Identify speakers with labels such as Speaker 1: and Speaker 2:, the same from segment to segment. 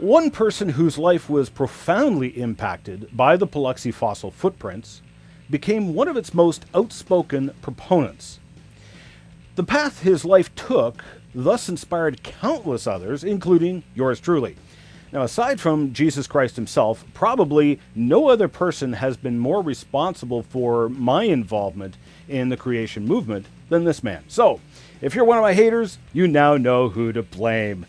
Speaker 1: One person whose life was profoundly impacted by the Paluxy Fossil Footprints became one of its most outspoken proponents. The path his life took thus inspired countless others, including yours truly. Now, aside from Jesus Christ himself, probably no other person has been more responsible for my involvement in the creation movement than this man. So, if you're one of my haters, you now know who to blame.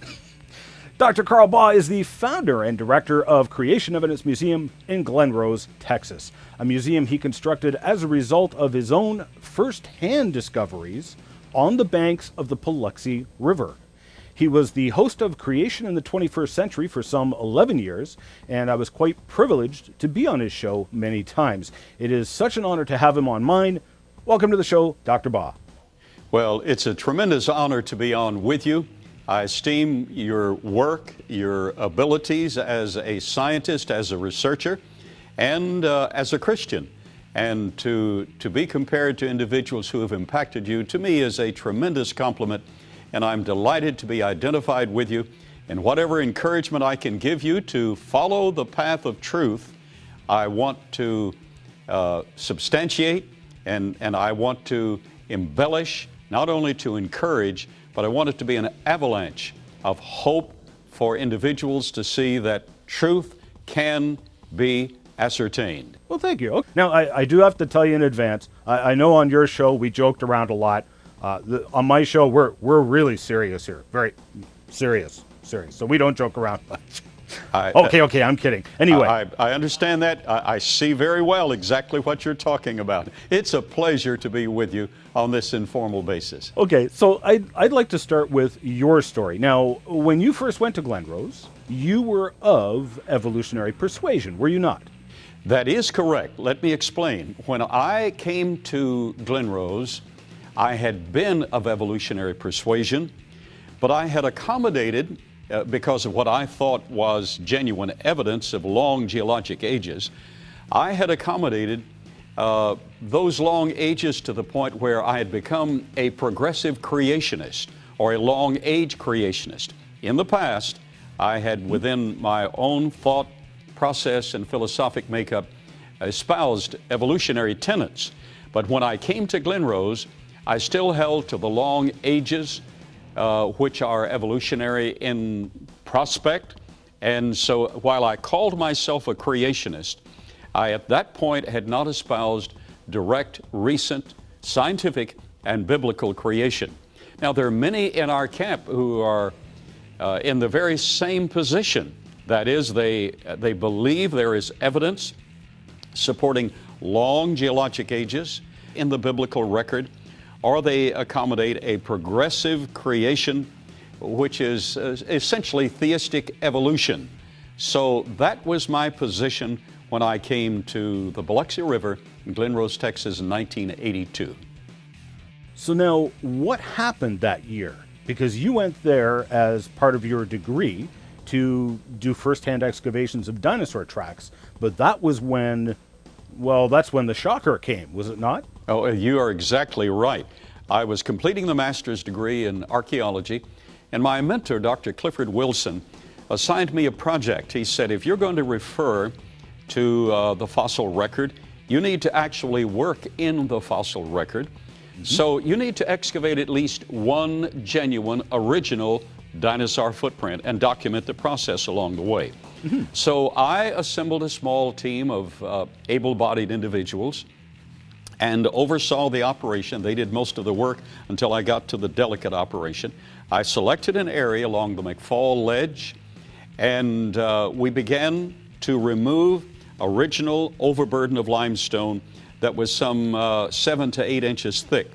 Speaker 1: Dr. Carl Baugh is the founder and director of Creation Evidence Museum in Glen Rose, Texas, a museum he constructed as a result of his own first-hand discoveries on the banks of the Paluxy River. He was the host of Creation in the 21st Century for some 11 years, and I was quite privileged to be on his show many times. It is such an honor to have him on mine. Welcome to the show, Dr. Baugh.
Speaker 2: Well, it's a tremendous honor to be on with you. I esteem your work, your abilities as a scientist, as a researcher, and as a Christian. And to be compared to individuals who have impacted you, to me, is a tremendous compliment. And I'm delighted to be identified with you. And whatever encouragement I can give you to follow the path of truth, I want to substantiate and I want to embellish, not only to encourage, but I want it to be an avalanche of hope for individuals to see that truth can be ascertained.
Speaker 1: Well, thank you. Now, I do have to tell you in advance, I know on your show we joked around a lot. On my show, we're really serious here. Very serious. So we don't joke around much. Okay, I'm kidding. Anyway.
Speaker 2: I understand that. I see very well exactly what you're talking about. It's a pleasure to be with you on this informal basis.
Speaker 1: Okay, so I'd like to start with your story. Now, when you first went to Glen Rose, you were of evolutionary persuasion, were you not?
Speaker 2: That is correct. Let me explain. When I came to Glen Rose, I had been of evolutionary persuasion, but I had accommodated, because of what I thought was genuine evidence of long geologic ages, I had accommodated those long ages to the point where I had become a progressive creationist or a long age creationist. In the past, I had, within my own thought process and philosophic makeup, espoused evolutionary tenets. But when I came to Glen Rose, I still held to the long ages, which are evolutionary in prospect. And so while I called myself a creationist, I at that point had not espoused direct, recent, scientific, and biblical creation. Now, there are many in our camp who are in the very same position. That is, they believe there is evidence supporting long geologic ages in the biblical record, or they accommodate a progressive creation, which is essentially theistic evolution. So that was my position when I came to the Paluxy River in Glen Rose, Texas in 1982.
Speaker 1: So now, what happened that year? Because you went there as part of your degree to do first-hand excavations of dinosaur tracks, but that was when, well, that's when the shocker came, was it not?
Speaker 2: Oh, you are exactly right. I was completing the master's degree in archaeology, and my mentor, Dr. Clifford Wilson, assigned me a project. He said, if you're going to refer to the fossil record, you need to actually work in the fossil record. So you need to excavate at least one genuine, original dinosaur footprint and document the process along the way. So I assembled a small team of able-bodied individuals and oversaw the operation. They did most of the work until I got to the delicate operation. I selected an area along the McFall Ledge, and we began to remove original overburden of limestone that was some 7 to 8 inches thick.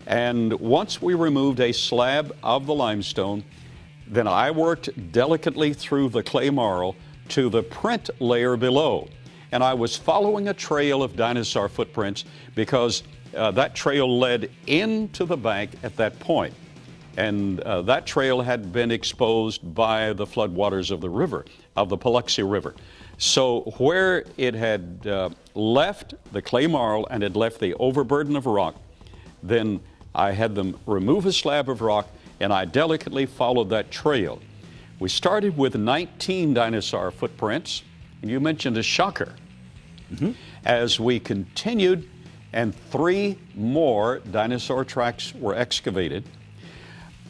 Speaker 2: And once we removed a slab of the limestone, then I worked delicately through the clay marl to the print layer below. And I was following a trail of dinosaur footprints because that trail led into the bank at that point. And that trail had been exposed by the floodwaters of the river, of the Paluxy River. So where it had left the clay marl and had left the overburden of rock, then I had them remove a slab of rock, and I delicately followed that trail. We started with 19 dinosaur footprints, and you mentioned a shocker. As we continued, and 3 more dinosaur tracks were excavated,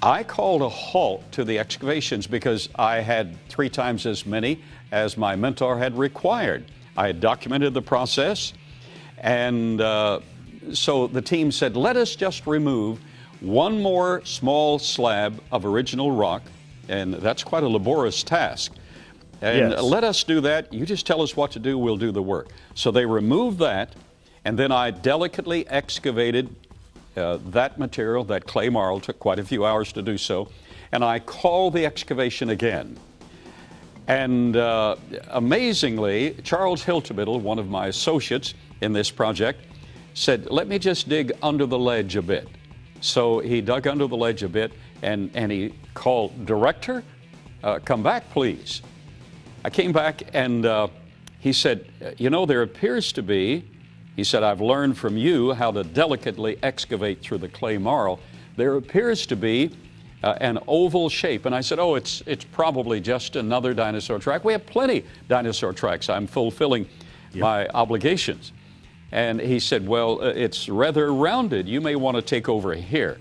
Speaker 2: I called a halt to the excavations because I had 3 times as many as my mentor had required. I had documented the process, and so the team said, let us just remove 1 more small slab of original rock, and that's quite a laborious task. And
Speaker 1: Yes.
Speaker 2: let us do that. You just tell us what to do, we'll do the work. So they removed that, and then I delicately excavated that material, that clay marl. Took quite a few hours to do so. And I called the excavation again. And amazingly, Charles Hiltebittle, one of my associates in this project, said, let me just dig under the ledge a bit. So he dug under the ledge a bit, and he called, Director, come back, please. I came back, and he said, you know, there appears to be, he said, I've learned from you how to delicately excavate through the clay marl. There appears to be an oval shape. And I said, oh, it's probably just another dinosaur track. We have plenty dinosaur tracks. I'm fulfilling my obligations. And he said, well, it's rather rounded. You may want to take over here.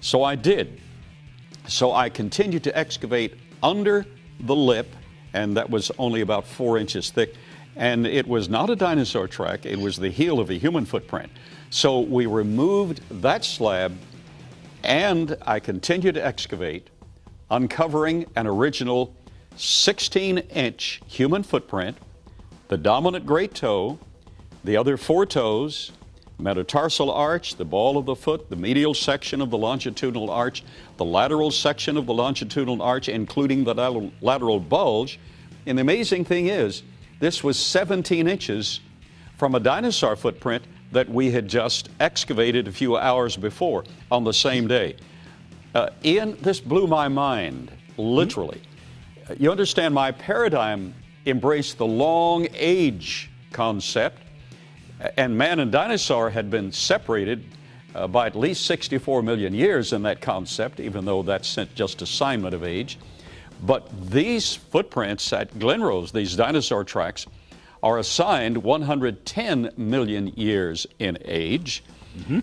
Speaker 2: So I did. So I continued to excavate under the lip, and that was only about 4 inches thick. And it was not a dinosaur track, it was the heel of a human footprint. So we removed that slab, and I continued to excavate, uncovering an original 16-inch human footprint, the dominant great toe, the other 4 toes, metatarsal arch, the ball of the foot, the medial section of the longitudinal arch, the lateral section of the longitudinal arch, including the lateral bulge. And the amazing thing is, this was 17 inches from a dinosaur footprint that we had just excavated a few hours before on the same day. Ian, this blew my mind, literally. You understand, my paradigm embraced the long age concept, and man and dinosaur had been separated by at least 64 million years in that concept, even though that's just assignment of age. But these footprints at Glenrose, these dinosaur tracks, are assigned 110 million years in age.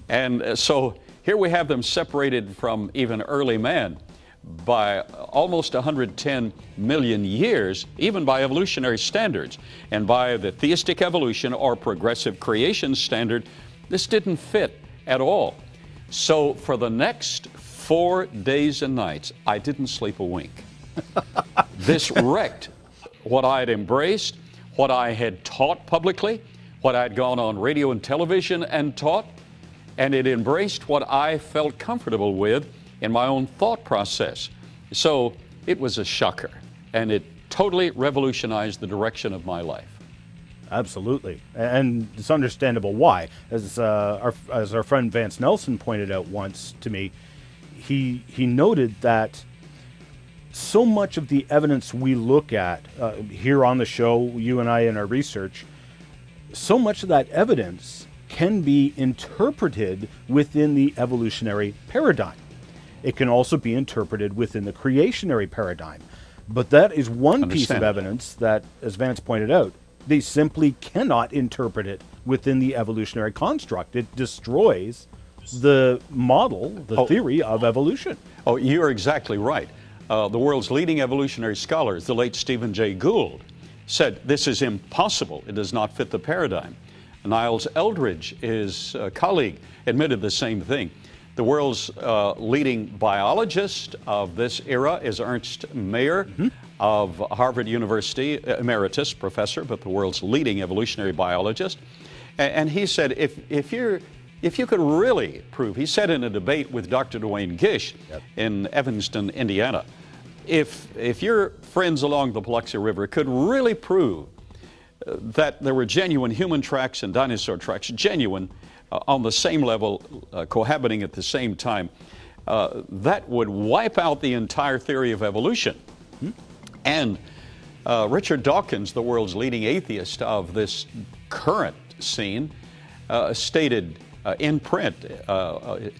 Speaker 2: And so here we have them separated from even early man by almost 110 million years, even by evolutionary standards. And by the theistic evolution or progressive creation standard, this didn't fit at all. So for the next 4 days and nights, I didn't sleep a wink. This wrecked what I had embraced, what I had taught publicly, what I had gone on radio and television and taught, and it embraced what I felt comfortable with in my own thought process. So it was a shocker, and it totally revolutionized the direction of my life.
Speaker 1: Absolutely, and it's understandable why. As our friend Vance Nelson pointed out once to me, he noted that so much of the evidence we look at here on the show, you and I in our research, so much of that evidence can be interpreted within the evolutionary paradigm. It can also be interpreted within the creationary paradigm. But that is one piece of evidence that, as Vance pointed out, they simply cannot interpret it within the evolutionary construct. It destroys the model, the theory of evolution.
Speaker 2: Oh, you're exactly right. The world's leading evolutionary scholars, the late Stephen Jay Gould, said this is impossible. It does not fit the paradigm. Niles Eldridge, his colleague, admitted the same thing. The world's leading biologist of this era is Ernst Mayr of Harvard University, emeritus professor, but the world's leading evolutionary biologist. And he said, if you could really prove, he said in a debate with Dr. Duane Gish in Evanston, Indiana, if your friends along the Paluxy River could really prove that there were genuine human tracks and dinosaur tracks, genuine, on the same level, cohabiting at the same time, that would wipe out the entire theory of evolution. And Richard Dawkins, the world's leading atheist of this current scene, stated in print,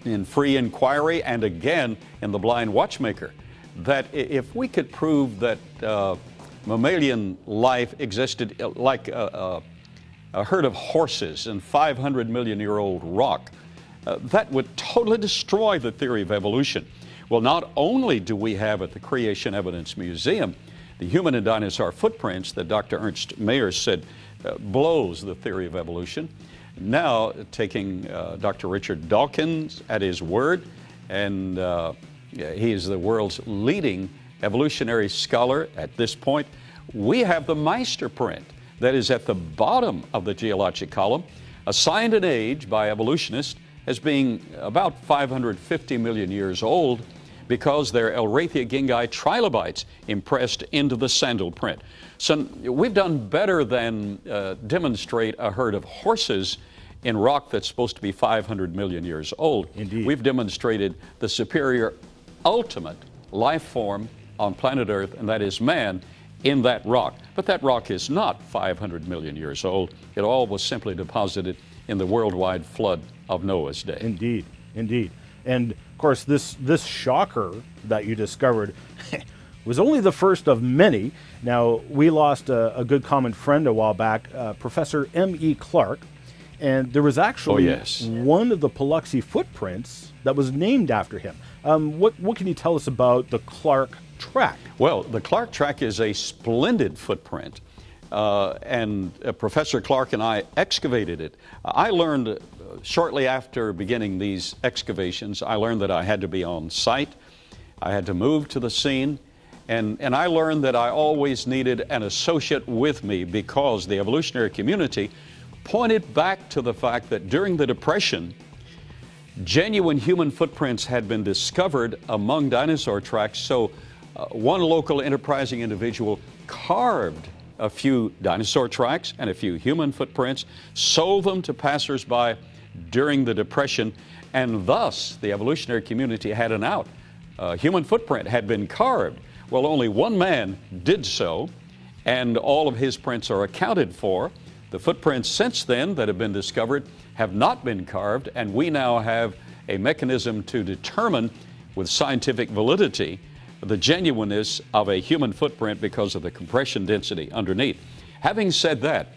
Speaker 2: in Free Inquiry, and again in The Blind Watchmaker, that if we could prove that mammalian life existed like a herd of horses in 500-million-year-old rock, that would totally destroy the theory of evolution. Well, not only do we have at the Creation Evidence Museum the human and dinosaur footprints that Dr. Ernst Mayr said blows the theory of evolution. Now, taking Dr. Richard Dawkins at his word, and he is the world's leading evolutionary scholar at this point, we have the Meister print that is at the bottom of the geologic column, assigned an age by evolutionists as being about 550 million years old because they're Elrathia gingai trilobites impressed into the sandal print. So we've done better than demonstrate a herd of horses in rock that's supposed to be 500 million years old.
Speaker 1: Indeed.
Speaker 2: We've demonstrated the superior ultimate life form on planet Earth, and that is man, in that rock. But that rock is not 500 million years old. It all was simply deposited in the worldwide flood of Noah's day.
Speaker 1: Indeed, indeed. And of course, this shocker that you discovered was only the first of many. Now, we lost a good common friend a while back, Professor M.E. Clark, and there was actually one of the Paluxy footprints that was named after him. What can you tell us about the Clark track?
Speaker 2: Well, the Clark track is a splendid footprint, and Professor Clark and I excavated it. I learned shortly after beginning these excavations, I learned that I had to be on site. I had to move to the scene, and I learned that I always needed an associate with me because the evolutionary community pointed back to the fact that during the Depression, genuine human footprints had been discovered among dinosaur tracks. So one local enterprising individual carved a few dinosaur tracks and a few human footprints, sold them to passersby during the Depression, and thus the evolutionary community had an out. Human footprint had been carved. Well, only one man did so, and all of his prints are accounted for. The footprints since then that have been discovered have not been carved, and we now have a mechanism to determine with scientific validity the genuineness of a human footprint because of the compression density underneath. Having said that,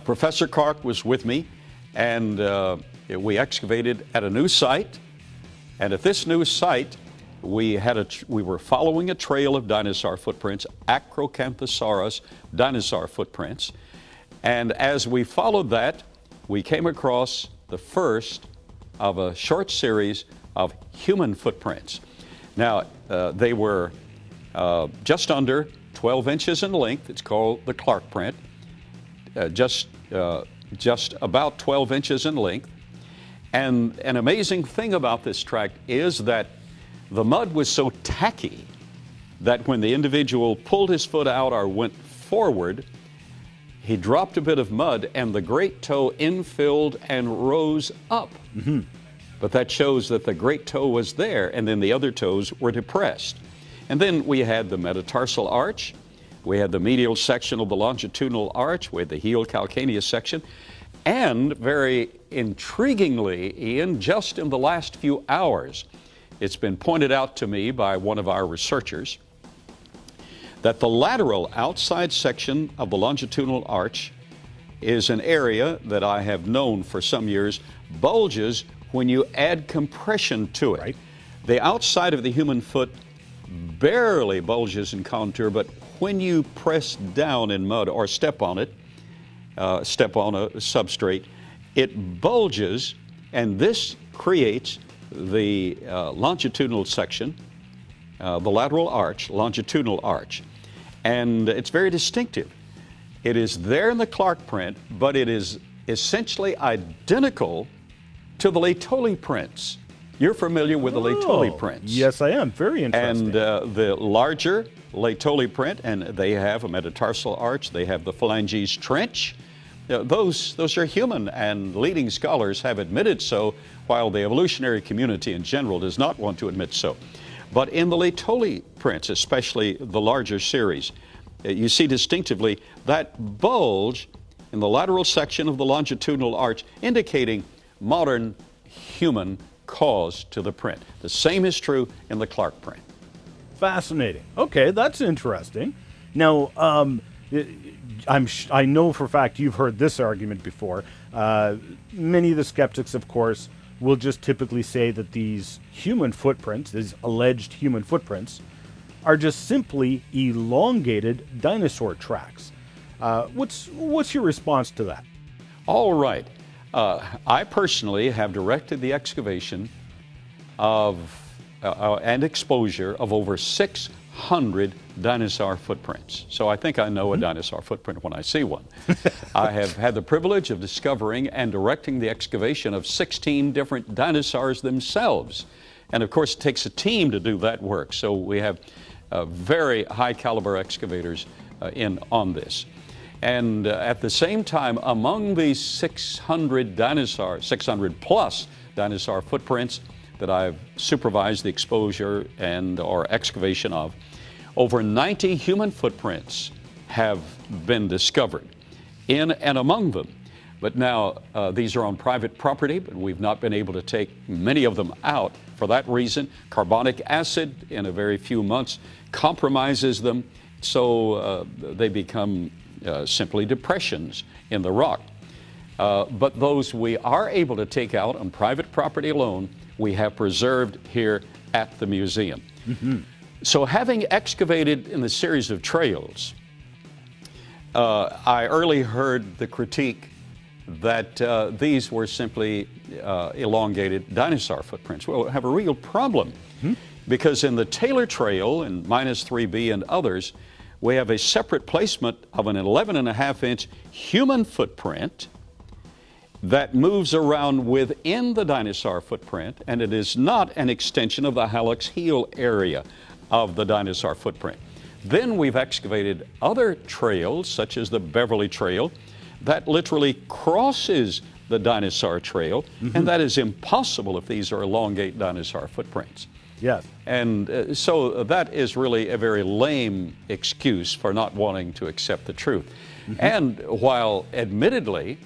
Speaker 2: Professor Clark was with me, and we excavated at a new site, and at this new site we were following a trail of dinosaur footprints, Acrocanthosaurus dinosaur footprints, and as we followed that, we came across the first of a short series of human footprints. Now, they were just under 12 inches in length. It's called the Clark print. Just about 12 inches in length. And an amazing thing about this track is that the mud was so tacky that when the individual pulled his foot out or went forward, he dropped a bit of mud and the great toe infilled and rose up. Mm-hmm. But that shows that the great toe was there and then the other toes were depressed. And then we had the metatarsal arch, we had the medial section of the longitudinal arch, we had the heel calcaneus section, and very intriguingly, Ian, just in the last few hours, it's been pointed out to me by one of our researchers that the lateral outside section of the longitudinal arch is an area that I have known for some years bulges when you add compression to it. Right. The outside of the human foot barely bulges in contour, but when you press down in mud or step on it, step on a substrate, it bulges, and this creates the longitudinal section, the lateral arch, longitudinal arch. And it's very distinctive. It is there in the Clark print, but it is essentially identical to the Laetoli prints. You're familiar with the Laetoli prints.
Speaker 1: Yes, I am. Very interesting.
Speaker 2: And the larger Laetoli print, and they have a metatarsal arch, they have the phalanges trench. Those are human, and leading scholars have admitted so, while the evolutionary community in general does not want to admit so. But in the Laetoli prints, especially the larger series, you see distinctively that bulge in the lateral section of the longitudinal arch, indicating modern human cause to the print. The same is true in the Clark print.
Speaker 1: Fascinating. Okay, that's interesting. Now, I know for a fact you've heard this argument before. Many of the skeptics, of course, will just typically say that these human footprints, these alleged human footprints, are just simply elongated dinosaur tracks. What's your response to that?
Speaker 2: All right. I personally have directed the excavation of and exposure of over 600 dinosaur footprints. So I think I know a dinosaur footprint when I see one. I have had the privilege of discovering and directing the excavation of 16 different dinosaurs themselves. And of course, it takes a team to do that work. So we have very high caliber excavators in on this. And at the same time, among these 600 plus dinosaur footprints that I've supervised the exposure and or excavation of, over 90 human footprints have been discovered in and among them. But now these are on private property, but we've not been able to take many of them out. For that reason, carbonic acid in a very few months compromises them, so they become simply depressions in the rock. But those we are able to take out on private property alone, we have preserved here at the museum. So having excavated in the series of trails, I early heard the critique that these were simply elongated dinosaur footprints. Well, we have a real problem because in the Taylor Trail and -3B and others, we have a separate placement of an 11.5-inch human footprint that moves around within the dinosaur footprint, and it is not an extension of the hallux heel area of the dinosaur footprint. Then we've excavated other trails, such as the Beverly Trail, that literally crosses the dinosaur trail, and that is impossible if these are elongate dinosaur footprints.
Speaker 1: Yes.
Speaker 2: And so that is really a very lame excuse for not wanting to accept the truth. And while admittedly,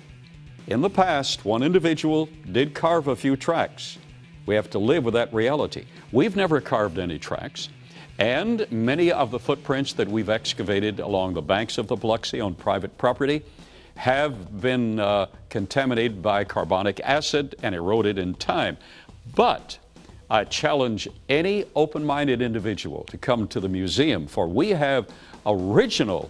Speaker 2: in the past, one individual did carve a few tracks, we have to live with that reality. We've never carved any tracks, and many of the footprints that we've excavated along the banks of the Paluxy on private property have been contaminated by carbonic acid and eroded in time. But I challenge any open-minded individual to come to the museum, for we have original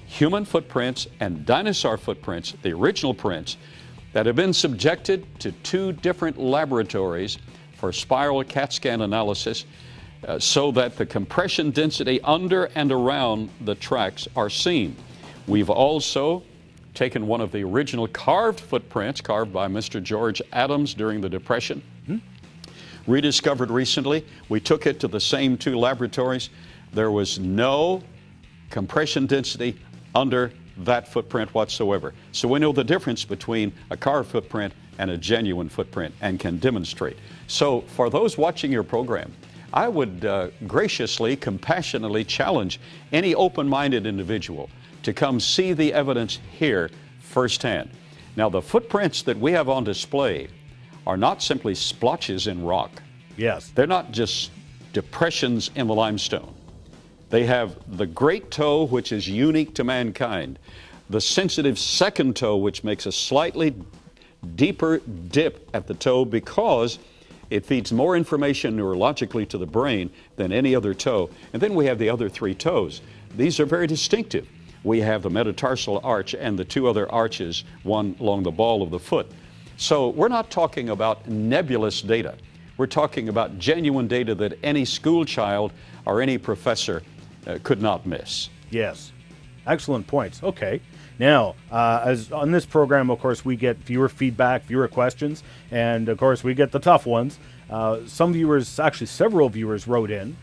Speaker 2: human footprints and dinosaur footprints, the original prints, that have been subjected to 2 different laboratories for spiral CAT scan analysis so that the compression density under and around the tracks are seen. We've also taken one of the original carved footprints, carved by Mr. George Adams during the Depression, rediscovered recently. We took it to the same 2 laboratories. There was no compression density under that footprint whatsoever. So we know the difference between a carved footprint and a genuine footprint and can demonstrate. So for those watching your program, I would graciously, compassionately challenge any open-minded individual to come see the evidence here firsthand. Now, the footprints that we have on display are not simply splotches in rock.
Speaker 1: Yes.
Speaker 2: They're not just depressions in the limestone. They have the great toe, which is unique to mankind, the sensitive second toe, which makes a slightly deeper dip at the toe because it feeds more information neurologically to the brain than any other toe. And then we have the other 3 toes. These are very distinctive. We have the metatarsal arch and the 2 other arches, one along the ball of the foot. So we're not talking about nebulous data. We're talking about genuine data that any school child or any professor could not miss.
Speaker 1: Yes. Excellent points. Okay. Now, as on this program, of course, we get viewer feedback, viewer questions, and of course, we get the tough ones. Some viewers, actually several viewers, wrote in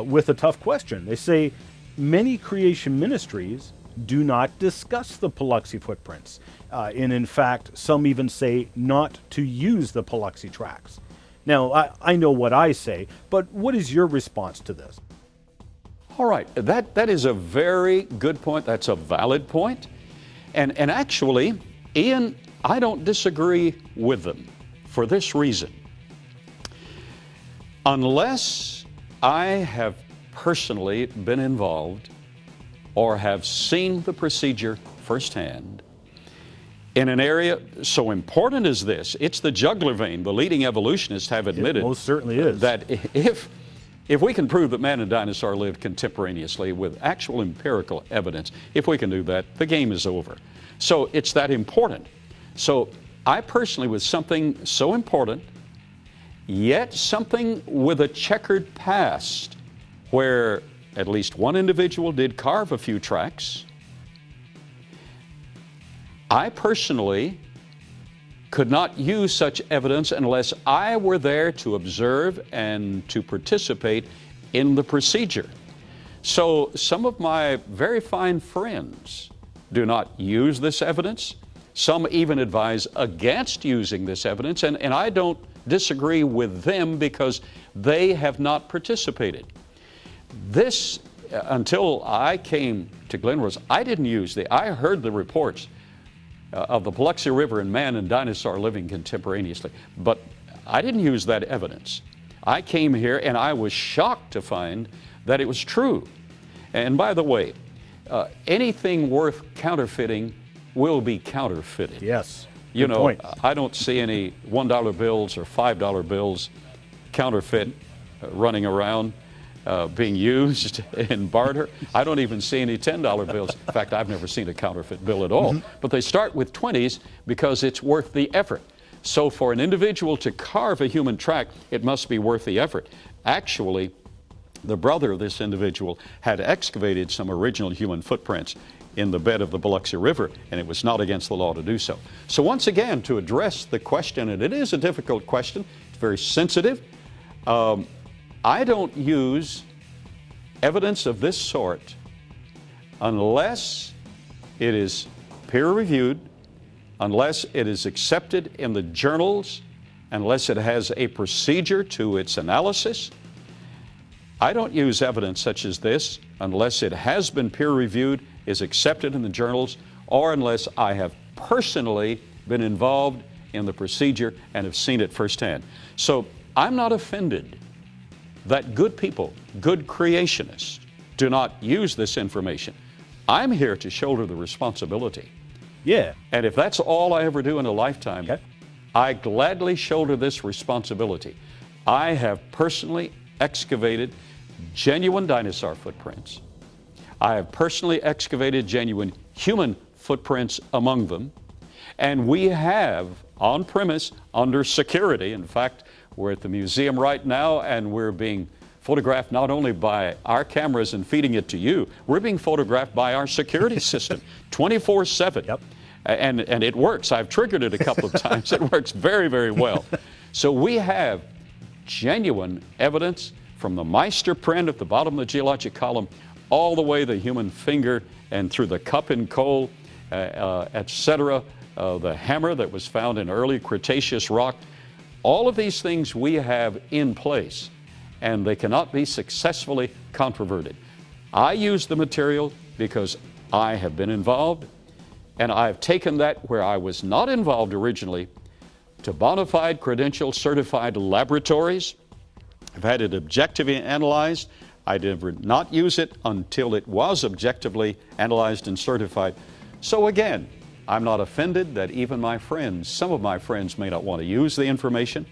Speaker 1: with a tough question. They say, many creation ministries do not discuss the Paluxy footprints. And in fact, some even say not to use the Paluxy tracks. Now, I know what I say, but what is your response to this?
Speaker 2: All right, that is a very good point. That's a valid point. And actually, Ian, I don't disagree with them for this reason. Unless I have personally been involved or have seen the procedure firsthand in an area so important as this. It's the jugular vein. The leading evolutionists have admitted
Speaker 1: it most certainly is.
Speaker 2: that if we can prove that man and dinosaur lived contemporaneously with actual empirical evidence, if we can do that, the game is over. So it's that important. So I personally, with something so important, yet something with a checkered past, where at least one individual did carve a few tracks, I personally could not use such evidence unless I were there to observe and to participate in the procedure. So some of my very fine friends do not use this evidence. Some even advise against using this evidence, and I don't disagree with them because they have not participated. This, until I came to Glenrose, I didn't use I heard the reports of the Paluxy River and man and dinosaur living contemporaneously, but I didn't use that evidence. I came here and I was shocked to find that it was true. And by the way, anything worth counterfeiting will be counterfeited.
Speaker 1: Yes.
Speaker 2: You
Speaker 1: Good
Speaker 2: know,
Speaker 1: point.
Speaker 2: I don't see any $1 bills or $5 bills counterfeit running around being used in barter. I don't even see any $10 bills. In fact, I've never seen a counterfeit bill at all. But they start with 20s because it's worth the effort. So for an individual to carve a human track, it must be worth the effort. Actually, the brother of this individual had excavated some original human footprints in the bed of the Paluxy River, and it was not against the law to do so. So once again, to address the question, and it is a difficult question, it's very sensitive, I don't use evidence of this sort unless it is peer-reviewed, unless it is accepted in the journals, unless it has a procedure to its analysis. I don't use evidence such as this unless it has been peer-reviewed, is accepted in the journals, or unless I have personally been involved in the procedure and have seen it firsthand. So I'm not offended that good people, good creationists, do not use this information. I'm here to shoulder the responsibility.
Speaker 1: Yeah.
Speaker 2: And if that's all I ever do in a lifetime,
Speaker 1: Okay.
Speaker 2: I gladly shoulder this responsibility. I have personally excavated genuine dinosaur footprints. I have personally excavated genuine human footprints among them. And we have, on premise, under security, in fact, we're at the museum right now and we're being photographed not only by our cameras and feeding it to you, we're being photographed by our security system 24/7.
Speaker 1: Yep.
Speaker 2: And it works. I've triggered it a couple of times. It works very, very well. So we have genuine evidence from the Meister print at the bottom of the geologic column all the way the human finger and through the cup and coal, etc., the hammer that was found in early Cretaceous rock. All of these things we have in place, and they cannot be successfully controverted. I use the material because I have been involved, and I've taken that where I was not involved originally to bona fide, credentialed, certified laboratories. I've had it objectively analyzed. I did not use it until it was objectively analyzed and certified. So again, I'm not offended that even my friends, some of my friends may not want to use the information.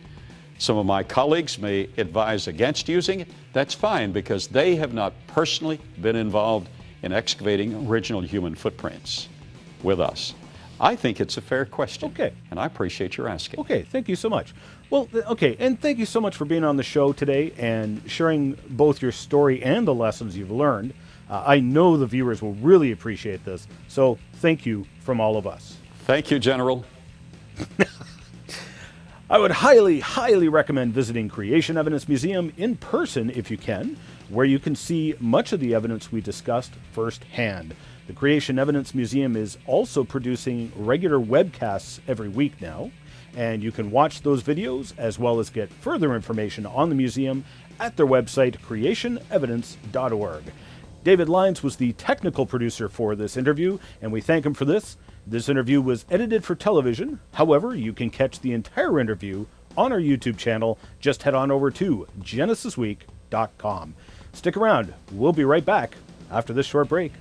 Speaker 2: Some of my colleagues may advise against using it. That's fine because they have not personally been involved in excavating original human footprints with us. I think it's a fair question.
Speaker 1: Okay.
Speaker 2: And I appreciate your asking.
Speaker 1: Okay, thank you so much. Well, okay, and thank you so much for being on the show today and sharing both your story and the lessons you've learned. I know the viewers will really appreciate this, so thank you from all of us.
Speaker 2: Thank you, General.
Speaker 1: I would highly, highly recommend visiting Creation Evidence Museum in person if you can, where you can see much of the evidence we discussed firsthand. The Creation Evidence Museum is also producing regular webcasts every week now, and you can watch those videos as well as get further information on the museum at their website, creationevidence.org. David Lyons was the technical producer for this interview, and we thank him for this. This interview was edited for television. However, you can catch the entire interview on our YouTube channel. Just head on over to genesisweek.com. Stick around. We'll be right back after this short break.